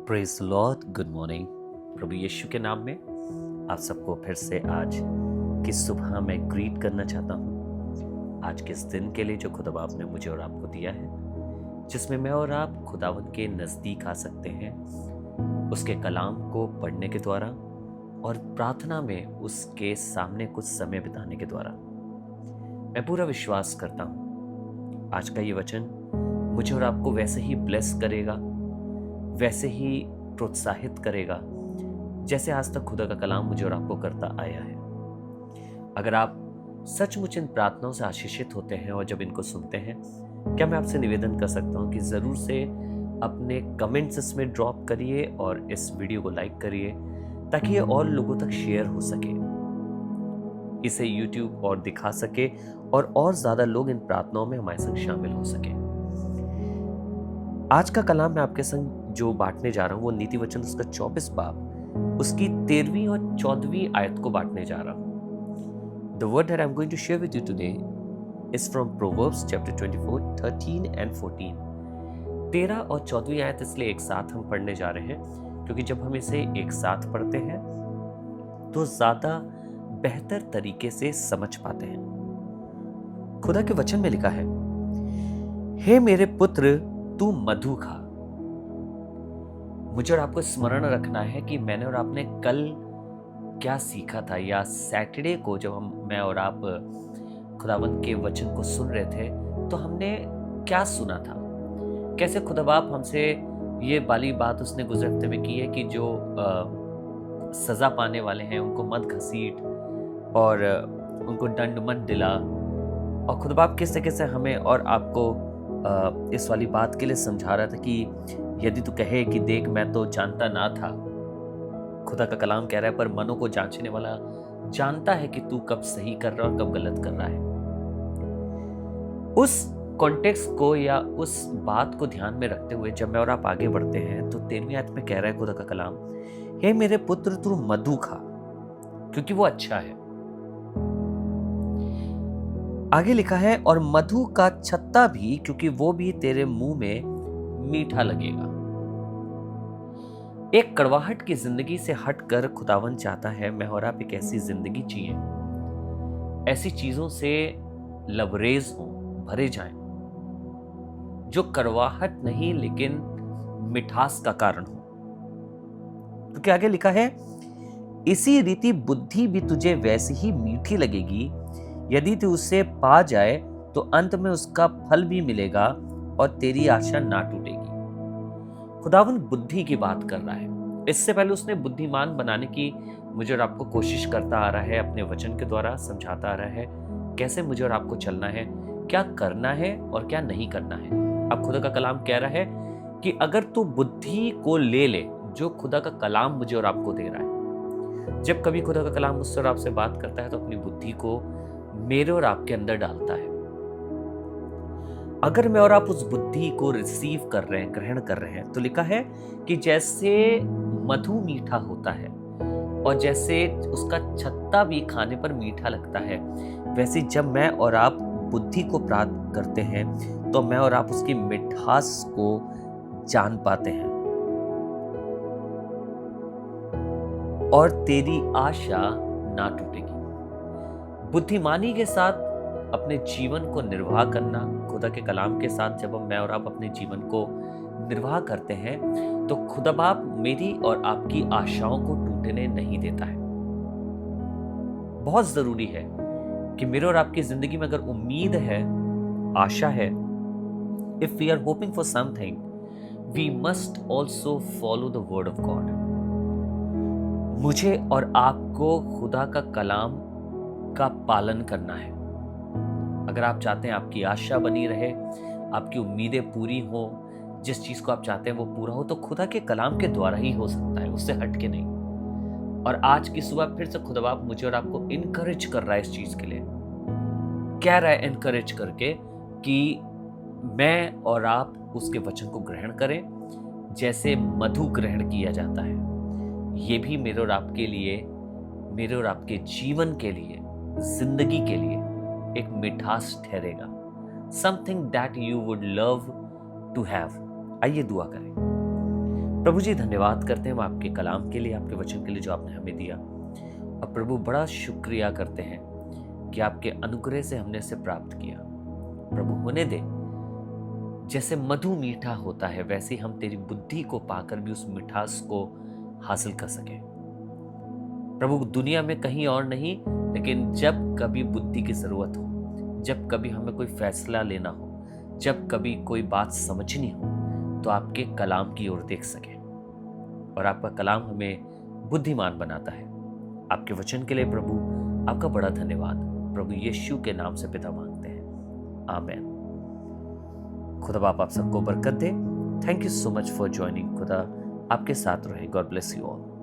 Praise Lord, good morning. प्रभु यीशु के नाम में आप सबको फिर से आज की सुबह मैं ग्रीट करना चाहता हूँ। आज के इस दिन के लिए जो खुदा बाप ने मुझे और आपको दिया है, जिसमें मैं और आप खुदावन के नज़दीक आ सकते हैं, उसके कलाम को पढ़ने के द्वारा और प्रार्थना में उसके सामने कुछ समय बिताने के द्वारा। मैं पूरा विश्वास करता हूँ आज का ये वचन मुझे और आपको वैसे ही ब्लेस करेगा, वैसे ही प्रोत्साहित करेगा जैसे आज तक खुदा का कलाम मुझे और आपको करता आया है। अगर आप सचमुच इन प्रार्थनाओं से आशीषित होते हैं और जब इनको सुनते हैं, क्या मैं आपसे निवेदन कर सकता हूं कि ज़रूर से अपने कमेंट्स इसमें ड्रॉप करिए और इस वीडियो को लाइक करिए ताकि ये और लोगों तक शेयर हो सके, इसे YouTube और दिखा सके और ज़्यादा लोग इन प्रार्थनाओं में हमारे संग शामिल हो सके। आज का कलाम मैं आपके संग जो बांटने जा रहा हूं वो नीति वचन उसका 24 बाब उसकी 13वीं और 14वीं आयत को बांटने जा रहा हूं। The word that I'm going to share with you today is from Proverbs chapter 24, 13 and 14। 13 और 14वीं आयत इसलिए एक साथ हम पढ़ने जा रहे हैं क्योंकि जब हम इसे एक साथ पढ़ते हैं तो ज्यादा बेहतर तरीके से समझ पाते हैं। खुदा के वचन में लिखा है, हे मेरे पुत्र तू मधु खा। मुझे और आपको स्मरण रखना है कि मैंने और आपने कल क्या सीखा था, या सैटरडे को जब मैं और आप खुदावंत के वचन को सुन रहे थे तो हमने क्या सुना था, कैसे खुदा बाप हमसे ये वाली बात उसने गुजरे हफ्ते में की है कि जो सजा पाने वाले हैं उनको मत घसीट और उनको दंड मत दिला। और खुदा बाप किस तरीके से हमें और आपको इस वाली बात के लिए समझा रहा था कि यदि तू कहे कि देख मैं तो जानता ना था, खुदा का कलाम कह रहा है पर मनों को जांचने वाला जानता है कि तू कब सही कर रहा है और कब गलत कर रहा है। उस कॉन्टेक्स्ट को या उस बात को ध्यान में रखते हुए जब मैं और आप आगे बढ़ते हैं तो 13वीं आयत में कह रहा है खुदा का कलाम, हे मेरे पुत्र तू मधु खा क्योंकि वो अच्छा है। आगे लिखा है और मधु का छत्ता भी क्योंकि वो भी तेरे मुंह में मीठा लगेगा। एक कड़वाहट की जिंदगी से हटकर खुदावन चाहता है मैं और आप एक ऐसी जिंदगी जिए, ऐसी चीजों से लबरेज हो, भरे जाएं, जो कड़वाहट नहीं लेकिन मिठास का कारण हो। क्योंकि आगे लिखा है, इसी रीति बुद्धि भी तुझे वैसी ही मीठी लगेगी, यदि तू उसे पा जाए तो अंत में उसका फल भी मिलेगा और तेरी आशा ना टूटेगी। खुदावन बुद्धि की बात कर रहा है। इससे पहले उसने बुद्धिमान बनाने की मुझे और आपको कोशिश करता आ रहा है, अपने वचन के द्वारा समझाता आ रहा है कैसे मुझे और आपको चलना है, क्या करना है और क्या नहीं करना है। अब खुदा का कलाम कह रहा है कि अगर तू बुद्धि को ले ले जो खुदा का कलाम मुझे और आपको दे रहा है। जब कभी खुदा का कलाम मुझसे और आपसे बात करता है तो अपनी बुद्धि को मेरे और आपके अंदर डालता है। अगर मैं और आप उस बुद्धि को रिसीव कर रहे हैं, ग्रहण कर रहे हैं, तो लिखा है कि जैसे मधु मीठा होता है और जैसे उसका छत्ता भी खाने पर मीठा लगता है, वैसे जब मैं और आप बुद्धि को प्राप्त करते हैं तो मैं और आप उसकी मिठास को जान पाते हैं और तेरी आशा ना टूटेगी। बुद्धिमानी के साथ अपने जीवन को निर्वाह करना, खुदा के कलाम के साथ जब मैं और आप अपने जीवन को निर्वाह करते हैं तो खुदा बाप मेरी और आपकी आशाओं को टूटने नहीं देता है। बहुत जरूरी है कि मेरे और आपकी जिंदगी में अगर उम्मीद है, आशा है, if we are hoping for something we must also follow the word of God. मुझे और आपको खुदा का कलाम का पालन करना है। अगर आप चाहते हैं आपकी आशा बनी रहे, आपकी उम्मीदें पूरी हो, जिस चीज को आप चाहते हैं वो पूरा हो, तो खुदा के कलाम के द्वारा ही हो सकता है, उससे हट के नहीं। और आज की सुबह फिर से खुदा बाप मुझे और आपको इनकरेज कर रहा है इस चीज के लिए, कह रहा है इनकरेज करके कि मैं और आप उसके वचन को ग्रहण करें जैसे मधु ग्रहण किया जाता है। ये भी मेरे और आपके लिए, मेरे और आपके जीवन के लिए, जिंदगी के लिए एक मिठास ठहरेगा। Something that you would love to have. आइए दुआ करें। प्रभु जी धन्यवाद करते हैं हम आपके कलाम के लिए, आपके वचन के लिए जो आपने हमें दिया। और प्रभु बड़ा शुक्रिया करते हैं कि आपके अनुग्रह से हमने इसे प्राप्त किया। प्रभु होने दे जैसे मधु मीठा होता है, वैसे ही हम तेरी बुद्धि को पाकर भी उस मिठास को हासिल कर सके। प्रभु दुनिया में कहीं और नहीं, लेकिन जब कभी बुद्धि की जरूरत हो, जब कभी हमें कोई फैसला लेना हो, जब कभी कोई बात समझनी हो, तो आपके कलाम की ओर देख सके। और आपका कलाम हमें बुद्धिमान बनाता है। आपके वचन के लिए प्रभु आपका बड़ा धन्यवाद। प्रभु यीशु के नाम से पिता मांगते हैं, आमीन। खुदा बाप आप सबको बरकत दे। Thank you so much for joining. खुदा आपके साथ रहे। God bless you all.